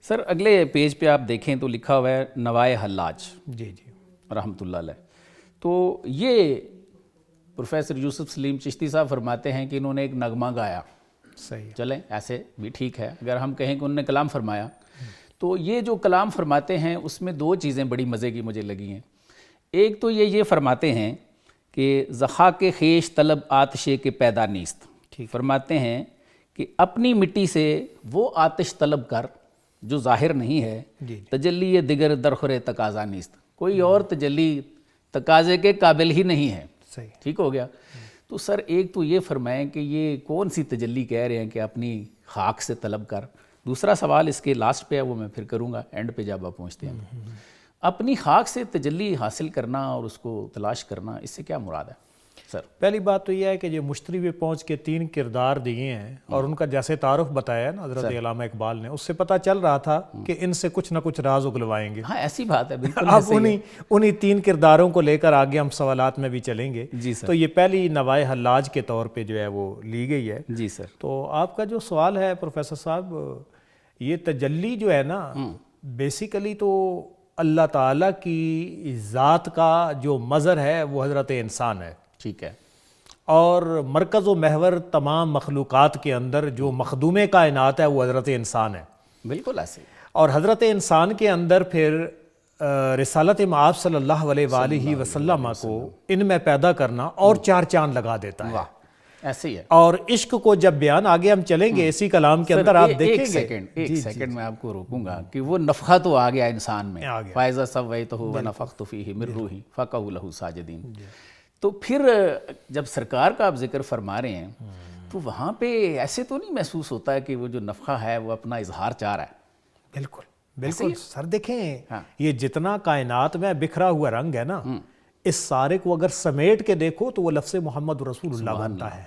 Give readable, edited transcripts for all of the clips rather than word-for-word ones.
سر اگلے پیج پہ آپ دیکھیں تو لکھا ہوا ہے نوائے حلاج جی جی رحمۃ اللہ علیہ. تو یہ پروفیسر یوسف سلیم چشتی صاحب فرماتے ہیں کہ انہوں نے ایک نغمہ گایا. صحیح. چلیں ایسے بھی ٹھیک ہے اگر ہم کہیں کہ انہوں نے کلام فرمایا. تو یہ جو کلام فرماتے ہیں اس میں دو چیزیں بڑی مزے کی مجھے لگی ہیں. ایک تو یہ فرماتے ہیں کہ ضحاک خیش طلب آتشے کے پیدا نیست. فرماتے ہیں کہ اپنی مٹی سے وہ آتش طلب کر جو ظاہر نہیں ہے. تجلی دیگر درخور تقاضا نیست. کوئی اور تجلی تقاضے کے قابل ہی نہیں ہے. صحیح. ٹھیک ہو گیا. تو سر ایک تو یہ فرمائیں کہ یہ کون سی تجلی کہہ رہے ہیں کہ اپنی خاک سے طلب کر. دوسرا سوال اس کے لاسٹ پہ ہے وہ میں پھر کروں گا اینڈ پہ جب آپ پہنچتے ہیں. اپنی خاک سے تجلی حاصل کرنا اور اس کو تلاش کرنا اس سے کیا مراد ہے سر؟ پہلی بات تو یہ ہے کہ یہ مشتری پہ پہنچ کے 3 کردار دیے ہیں اور ان کا جیسے تعارف بتایا ہے نا حضرت علامہ اقبال نے, اس سے پتہ چل رہا تھا کہ ان سے کچھ نہ کچھ راز اگلوائیں گے. ہاں ایسی بات ہے بالکل. اب انہی 3 کرداروں کو لے کر آگے ہم سوالات میں بھی چلیں گے. جی سر. تو یہ پہلی نوائے حلاج کے طور پہ جو ہے وہ لی گئی ہے. جی سر. تو آپ کا جو سوال ہے پروفیسر صاحب, یہ تجلی جو ہے نا بیسیکلی تو اللہ تعالیٰ کی ذات کا جو مظہر ہے وہ حضرت انسان ہے. ٹھیک ہے. اور مرکز و محور تمام مخلوقات کے اندر جو مخدوم کائنات ہے وہ حضرت انسان ہے. بالکل ایسے. اور حضرت انسان کے اندر پھر رسالت مآب صلی اللہ علیہ وآلہ وسلم کو ان میں پیدا کرنا اور 4 چاند لگا دیتا ہے. ایسے ہی ہے. اور عشق کو جب بیان آگے ہم چلیں گے اسی کلام کے اندر آپ دیکھیں گے. ایک سیکنڈ میں آپ کو روکوں گا کہ وہ نفخہ تو آ گیا انسان میں. فَإِذَا سَوَّيْتُهُ وَنَفَخْتُ فِيهِ مِن رُوحِي فَقَعُوا لَهُ سَاجِدِينَ. تو پھر جب سرکار کا آپ ذکر فرما رہے ہیں تو وہاں پہ ایسے تو نہیں محسوس ہوتا ہے کہ وہ جو نفخہ ہے وہ اپنا اظہار چاہ رہا ہے؟ بالکل بالکل سر. دیکھیں یہ جتنا کائنات میں بکھرا ہوا رنگ ہے نا, اس سارے کو اگر سمیٹ کے دیکھو تو وہ لفظ محمد رسول اللہ بنتا ہے.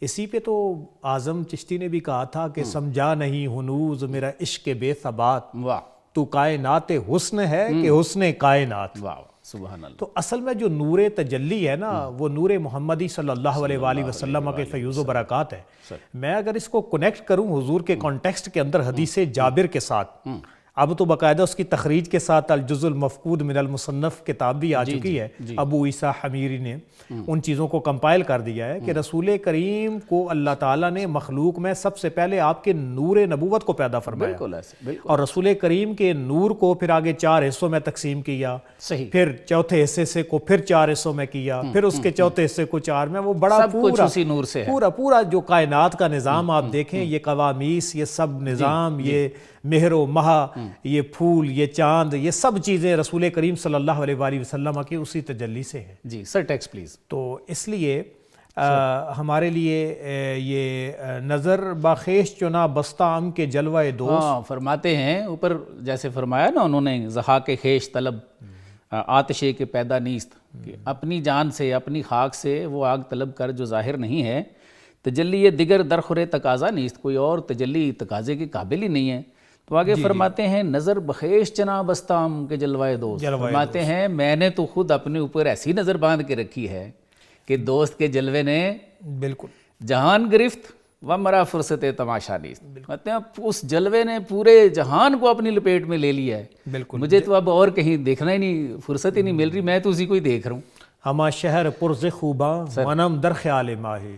اسی پہ تو اعظم چشتی نے بھی کہا تھا کہ سمجھا نہیں ہنوز میرا عشق بے ثبات, تو کائنات حسن ہے کہ حسن کائنات. سبحان اللہ. تو اصل میں جو نور تجلی ہے نا وہ نور محمدی صلی اللہ علیہ وآلہ وسلم کے فیوز و برکات ہے. میں اگر اس کو کنیکٹ کروں حضور کے کانٹیکسٹ کے اندر حدیث جابر کے ساتھ, اب تو باقاعدہ اس کی تخریج کے ساتھ الجزء المفقود من المصنف کتاب بھی آ چکی ہے. ابو عیسیٰ حمیری نے ان چیزوں کو کمپائل کر دیا ہے کہ رسول کریم کو اللہ تعالیٰ نے مخلوق میں سب سے پہلے آپ کے نور نبوت کو پیدا فرمایا, اور رسول کریم کے نور کو پھر آگے 4 حصوں میں تقسیم کیا. پھر چوتھے حصے سے کو پھر 4 حصوں میں کیا, پھر اس کے چوتھے حصے کو 4 میں. وہ بڑا پورا جو کائنات کا نظام آپ دیکھیں, یہ قوامیس, یہ سب نظام, یہ مہر و مہا, یہ پھول, یہ چاند, یہ سب چیزیں رسول کریم صلی اللہ علیہ وآلہ وسلم کی اسی تجلی سے ہیں. جی سر ٹیکس پلیز. تو اس لیے ہمارے لیے یہ نظر باخیش چنا بستہ ام کے جلوہ دوست فرماتے ہیں اوپر جیسے فرمایا نا انہوں نے ضحاک خیش طلب آتشے کے پیدا نیست, کہ اپنی جان سے اپنی خاک سے وہ آگ طلب کر جو ظاہر نہیں ہے. تجلی دیگر درخور تقاضا نیست, کوئی اور تجلی تقاضے کے قابل ہی نہیں ہے. تو آگے فرماتے ہیں نظر بخیش چنا بستام کے جلوائے دوست. فرماتے ہیں میں نے تو خود اپنے اوپر ایسی نظر باندھ کے رکھی ہے کہ دوست کے جلوے نے بالکل جہان گرفت و مرا فرصت تماشا نیست. کہتے ہیں اس جلوے نے پورے جہان کو اپنی لپیٹ میں لے لیا ہے. بالکل مجھے تو اب اور کہیں دیکھنا ہی نہیں, فرصت ہی نہیں مل رہی, میں تو اسی کو ہی دیکھ رہا ہوں. ہما شہر پرز خوباں منم در خیال ماہی,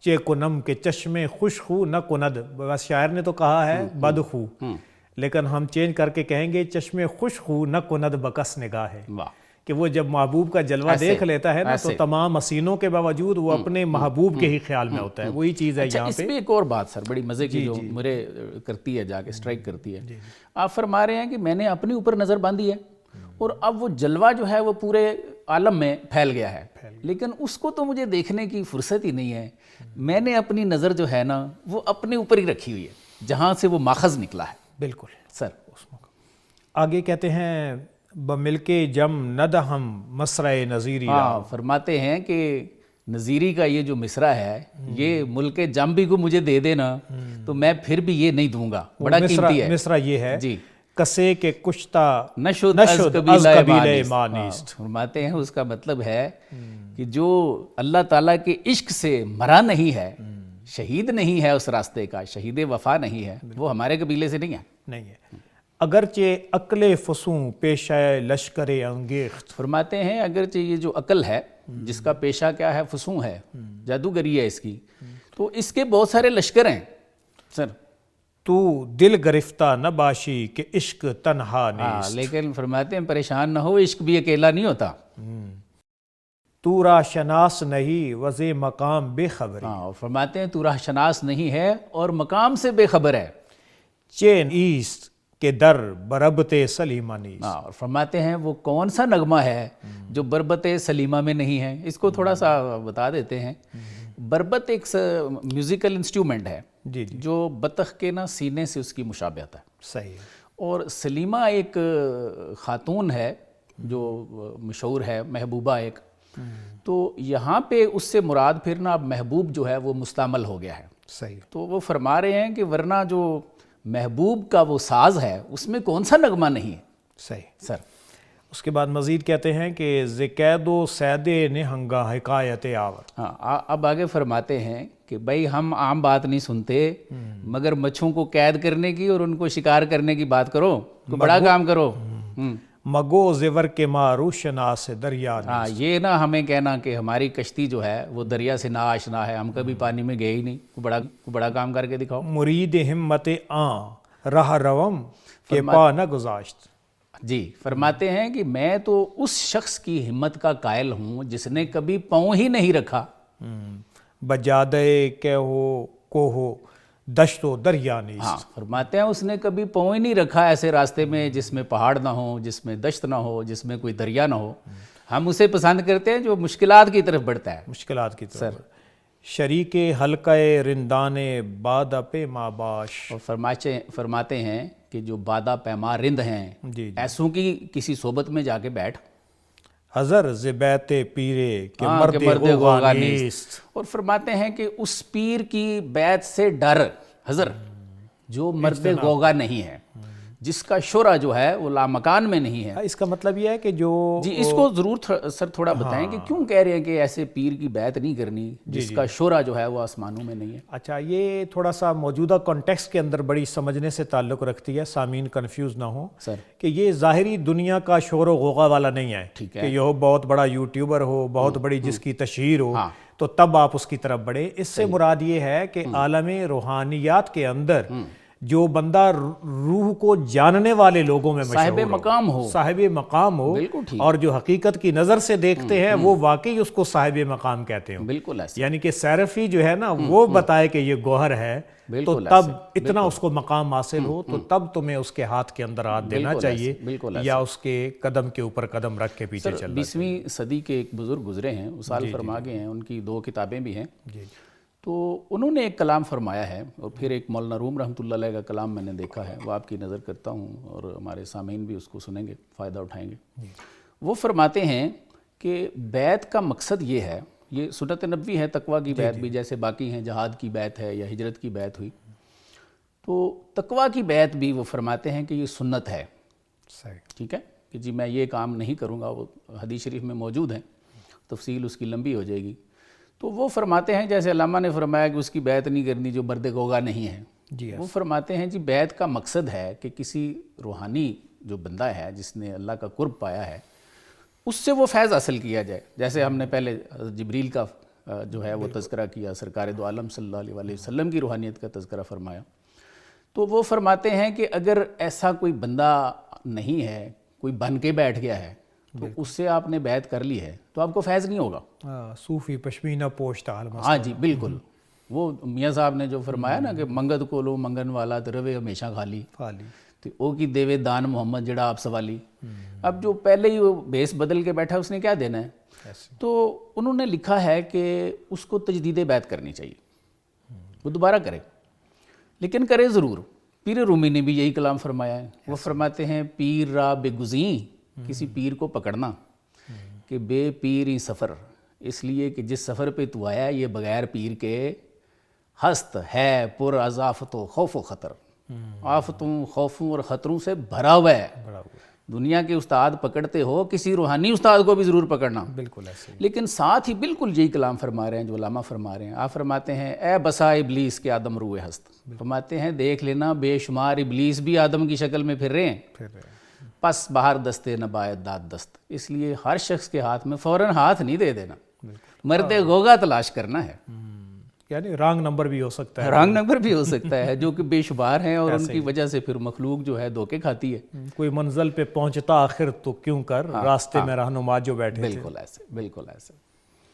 چے کنم کے چشمے خوش خو نہ کند. بس شاعر نے تو کہا ہے بد خو, لیکن ہم چینج کر کے کہیں گے چشمے خوش خو نہ کند بکس نگاہ ہے. کہ وہ جب محبوب کا جلوہ دیکھ لیتا ہے نا تو تمام حسینوں کے باوجود وہ اپنے محبوب کے ہی خیال میں ہوتا ہے. وہی چیز ہے یہاں پہ. اس میں ایک اور بات سر بڑی مزے کی جو مجھے کرتی ہے جا کے اسٹرائک کرتی ہے. آپ فرما رہے ہیں کہ میں نے اپنے اوپر نظر باندھی ہے اور اب وہ جلوہ جو ہے وہ پورے عالم میں پھیل گیا ہے, لیکن اس کو تو مجھے دیکھنے کی فرصت ہی نہیں ہے. میں نے اپنی نظر جو ہے نا وہ اپنے اوپر ہی رکھی ہوئی ہے جہاں سے وہ ماخذ نکلا ہے. بالکل سر. آگے کہتے ہیں بملک جم ندہم مصرع نظیری. فرماتے ہیں کہ نظیری کا یہ جو مصرع ہے یہ ملک جم بھی کو مجھے دے دینا تو میں پھر بھی یہ نہیں دوں گا, بڑا قیمتی ہے. مصرع یہ ہے جی کسے کے کشتہ نشد از قبیلہ مانیست. فرماتے ہیں اس کا مطلب ہے کہ جو اللہ تعالیٰ کے عشق سے مرا نہیں ہے شہید نہیں ہے اس راستے کا، شہید وفا نہیں ہے، وہ ہمارے قبیلے سے نہیں ہے. نہیں ہے. اگرچہ عقل فسوں پیشہ لشکر انگیخت. فرماتے ہیں اگرچہ یہ جو عقل ہے جس کا پیشہ کیا ہے، فسوں ہے، جادوگری ہے اس کی، تو اس کے بہت سارے لشکر ہیں سر. تو دل گرفتہ نہ باشی کہ عشق تنہا نیست. لیکن فرماتے ہیں پریشان نہ ہو، عشق بھی اکیلا نہیں ہوتا. تو را شناس نہیں وزے مقام بے خبری. اور فرماتے ہیں تو راہ شناس نہیں ہے اور مقام سے بے خبر ہے. چین ایست کے در بربت سلیمہ نیست. اور فرماتے ہیں وہ کون سا نغمہ ہے جو بربت سلیمہ میں نہیں ہے. اس کو تھوڑا سا بتا دیتے ہیں. بربت ایک میوزیکل انسٹرومنٹ ہے جی جی جو بطخ کے نا سینے سے اس کی مشابہت ہے. صحیح ہے. اور سلیمہ ایک خاتون ہے جو مشہور ہے، محبوبہ ایک. تو یہاں پہ اس سے مراد پھر نا اب محبوب جو ہے وہ مستعمل ہو گیا ہے. صحیح. تو وہ فرما رہے ہیں کہ ورنہ جو محبوب کا وہ ساز ہے اس میں کون سا نغمہ نہیں ہے. صحیح سر اس کے بعد مزید کہتے ہیں کہ زقید و سیدے نے ہنگا حکایت آور. ہاں اب آگے فرماتے ہیں کہ بھائی ہم عام بات نہیں سنتے مگر مچھوں کو قید کرنے کی اور ان کو شکار کرنے کی بات کرو، تو بڑا کام کرو. مگو زیور کے مارو شناس دریا. ہاں یہ نہ ہمیں کہنا کہ ہماری کشتی جو ہے وہ دریا سے نا آشنا ہے، ہم کبھی پانی میں گئے ہی نہیں، بڑا کام کر کے دکھاؤ. مرید ہمت آن راہ روم کے پا نہ گزاشت. جی فرماتے ہیں کہ میں تو اس شخص کی ہمت کا قائل ہوں جس نے کبھی پاؤں ہی نہیں رکھا. بجادے کہ ہو کو ہو دشت و دریا نیست. ہاں فرماتے ہیں اس نے کبھی پاؤں ہی نہیں رکھا ایسے راستے میں جس میں پہاڑ نہ ہو، جس میں دشت نہ ہو، جس میں کوئی دریا نہ ہو. ہم اسے پسند کرتے ہیں جو مشکلات کی طرف بڑھتا ہے. مشکلات کی طرف. شریک حلقہ رندان بادہ پیما باش. اور فرماتے ہیں کہ جو بادہ پیما رند ہیں جی ایسوں کی کسی صحبت میں جا کے بیٹھ. حضر زبیت پیرے کہ مرد مرد غوغا نیست. نیست. اور فرماتے ہیں کہ اس پیر کی بیعت سے ڈر حضر جو مرد غوغا نہیں ہے، جس کا شورا جو ہے وہ لامکان میں نہیں ہے. اس کا مطلب یہ ہے کہ جو جی اس کو ضرور سر تھوڑا بتائیں کہ کیوں کہہ رہے ہیں کہ ایسے پیر کی بیعت نہیں کرنی جس کا شورا جو ہے وہ آسمانوں میں نہیں ہے. اچھا یہ تھوڑا سا موجودہ کانٹیکسٹ کے اندر بڑی سمجھنے سے تعلق رکھتی ہے، سامعین کنفیوز نہ ہو سر کہ یہ ظاہری دنیا کا شور و غوغا والا نہیں ہے ٹھیک ہے کہ یہ بہت بڑا یوٹیوبر ہو، بہت بڑی جس کی تشہیر ہو تو تب آپ اس کی طرف بڑھے. اس سے مراد یہ ہے کہ عالم روحانیات کے اندر جو بندہ روح کو جاننے والے لوگوں میں صاحب مقام ہو، صاحب مقام ہو، اور جو حقیقت کی نظر سے دیکھتے ہیں وہ واقعی اس کو صاحب مقام کہتے ہیں. بالکل ایسا. یعنی کہ سیرفی جو ہے نا وہ بتائے کہ یہ گوہر ہے تو تب اتنا اس کو مقام حاصل ہو تو تب تمہیں اس کے ہاتھ کے اندر ہاتھ دینا چاہیے یا اس کے قدم کے اوپر قدم رکھ کے پیچھے چلنا. 20ویں صدی کے ایک بزرگ گزرے ہیں، وصال فرما گئے ہیں، ان کی 2 کتابیں بھی ہیں. تو انہوں نے ایک کلام فرمایا ہے اور پھر ایک مولانا روم رحمۃ اللہ علیہ کا کلام میں نے دیکھا ہے، وہ آپ کی نظر کرتا ہوں اور ہمارے سامعین بھی اس کو سنیں گے، فائدہ اٹھائیں گے. وہ فرماتے ہیں کہ بیعت کا مقصد یہ ہے، یہ سنت نبوی ہے، تقویٰ کی بیعت بھی جیسے باقی ہیں، جہاد کی بیعت ہے یا ہجرت کی بیعت ہوئی، تو تقویٰ کی بیعت بھی وہ فرماتے ہیں کہ یہ سنت ہے. ٹھیک ہے کہ جی میں یہ کام نہیں کروں گا، وہ حدیث شریف میں موجود ہیں، تفصیل اس کی لمبی ہو جائے گی. تو وہ فرماتے ہیں جیسے علامہ نے فرمایا کہ اس کی بیعت نہیں کرنی جو مرد غوغا نہیں ہے. وہ فرماتے ہیں جی بیعت کا مقصد ہے کہ کسی روحانی جو بندہ ہے جس نے اللہ کا قرب پایا ہے اس سے وہ فیض حاصل کیا جائے. جیسے ہم نے پہلے جبریل کا جو ہے وہ تذکرہ کیا، سرکار دو عالم صلی اللہ علیہ وسلم کی روحانیت کا تذکرہ فرمایا. تو وہ فرماتے ہیں کہ اگر ایسا کوئی بندہ نہیں ہے، کوئی بن کے بیٹھ گیا ہے تو اس سے آپ نے بیعت کر لی ہے تو آپ کو فیض نہیں ہوگا. صوفی پشمینہ پوشتا عالم. ہاں جی بالکل. وہ میاں صاحب نے جو فرمایا نا کہ منگت کو لو منگن والا تو روے ہمیشہ خالی تو او کی دیوے دان محمد جڑا آپ سوالی. اب جو پہلے ہی وہ بیس بدل کے بیٹھا اس نے کیا دینا ہے؟ تو انہوں نے لکھا ہے کہ اس کو تجدید بیعت کرنی چاہیے، وہ دوبارہ کرے، لیکن کرے ضرور. پیر رومی نے بھی یہی کلام فرمایا ہے. وہ فرماتے ہیں پیر را بے گزیں، کسی پیر کو پکڑنا کہ بے پیر ہی سفر، اس لیے کہ جس سفر پہ تو آیا یہ بغیر پیر کے ہست ہے پر از آفت و خوف و خطر. آفتوں خوفوں اور خطروں سے بھرا ہوا ہے. دنیا کے استاد پکڑتے ہو، کسی روحانی استاد کو بھی ضرور پکڑنا. بالکل ایسے ہی. لیکن ساتھ ہی بالکل یہی کلام فرما رہے ہیں جو علامہ فرما رہے ہیں. آپ فرماتے ہیں اے بسا ابلیس کے آدم روئے ہست. فرماتے ہیں دیکھ لینا بے شمار ابلیس بھی آدم کی شکل میں پھر رہے ہیں. پس باہر دستے نبایت داد دست. اس لیے ہر شخص کے ہاتھ میں فوراً ہاتھ نہیں دے دینا، مرد گوگا تلاش کرنا ہے. یعنی رانگ نمبر بھی ہو سکتا ہے، رانگ نمبر بھی ہو سکتا ہے جو کہ بے شمار ہیں، اور ان کی وجہ سے پھر مخلوق جو ہے دھوکے کھاتی ہے. کوئی منزل پہ پہنچتا آخر تو کیوں کر راستے میں رہنما جو بیٹھے. بالکل ایسے، بالکل ایسے.